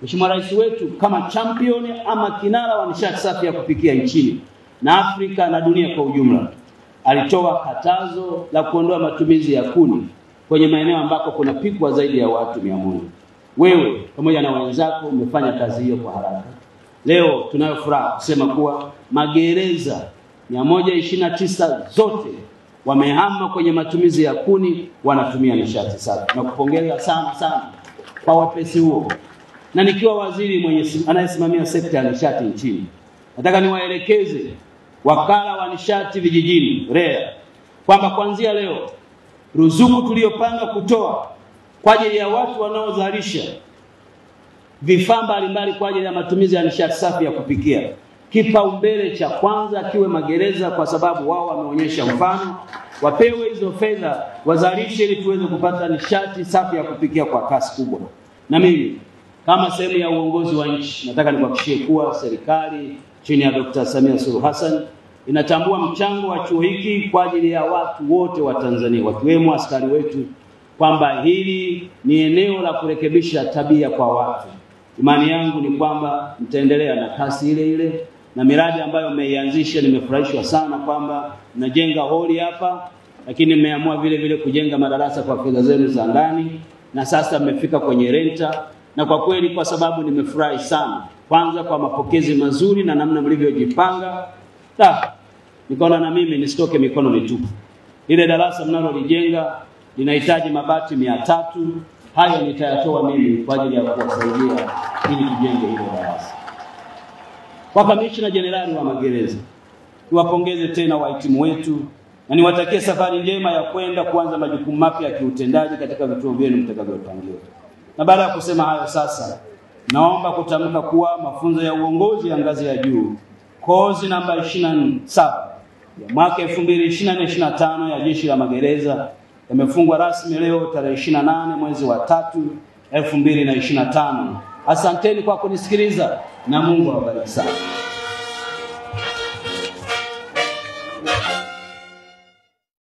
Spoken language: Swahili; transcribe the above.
Mheshimiwa Rais wetu kama champion ama kinara wa nishati safi ya kupikia nchini na Afrika na dunia kwa ujumla, alitoa katazo la kuondoa matumizi ya kuni kwenye maeneo ambako kuna pikwa zaidi ya watu 100. Wewe pamoja na wenzako umefanya kazi hiyo kwa haraka. Leo tunayo furaha kusema kuwa magereza 129 zote wamehama kwenye matumizi ya kuni, wanatumia nishati safi. Na kupongeza sana kwa wepesi huo. Na nikiwa waziri anayesimamia sekta ya nishati nchini, nataka niwaelekeze wakala wa nishati vijijini REA kwamba kuanzia leo ruzuku tuliyopanga kutoa kwa ajili ya watu wanaozalisha vifaa mbalimbali kwa ajili ya matumizi ya nishati safi ya kupikia, kipaumbele cha kwanza kiwe magereza, kwa sababu wao wameonyesha mfano. Wapewe hizo fedha wazalishe ili tuweze kupata nishati safi ya kupikia kwa kasi kubwa. Na mimi kama sehemu ya uongozi wa nchi, nataka nikuhakikishie kuwa serikali chini ya Dr. Samia Suluhu Hassan inatambua mchango wa chuo hiki kwa ajili ya watu wote wa Tanzania, wakiwemo askari wetu, kwamba hili ni eneo la kurekebisha tabia kwa watu. Imani yangu ni kwamba mtaendelea na kasi ile ile, na miradi ambayo mmeianzisha nimefurahishwa sana kwamba mnajenga holi hapa, lakini mmeamua vile kujenga madarasa kwa fedha zenu za ndani, na sasa mmefika kwenye renta. Na kwa kweli, kwa sababu nimefurahi sana kwanza kwa mapokezi mazuri na namna mlivyojipanga, nikaona na mimi nisitoke mikono mitupu. Ile darasa mnalolijenga linahitaji mabati 300, hayo nitayatoa mimi kwa ajili ya kuwasaidia ili tujenge hilo darasa. Kwa Kamishna Jenerali wa Magereza, niwapongeze tena wahitimu wetu na niwatakie safari njema ya kwenda kuanza majukumu mapya ya kiutendaji katika vituo vyenu mtakavyopangiwa. Na baada ya kusema hayo, sasa naomba kutamka kuwa mafunzo ya uongozi ya ngazi ya juu kozi namba 27 ya mwaka 2024-2025 ya Jeshi la Magereza yamefungwa rasmi leo tarehe 28 mwezi wa 3 2025. Asanteni kwa kunisikiliza na Mungu awabariki sana.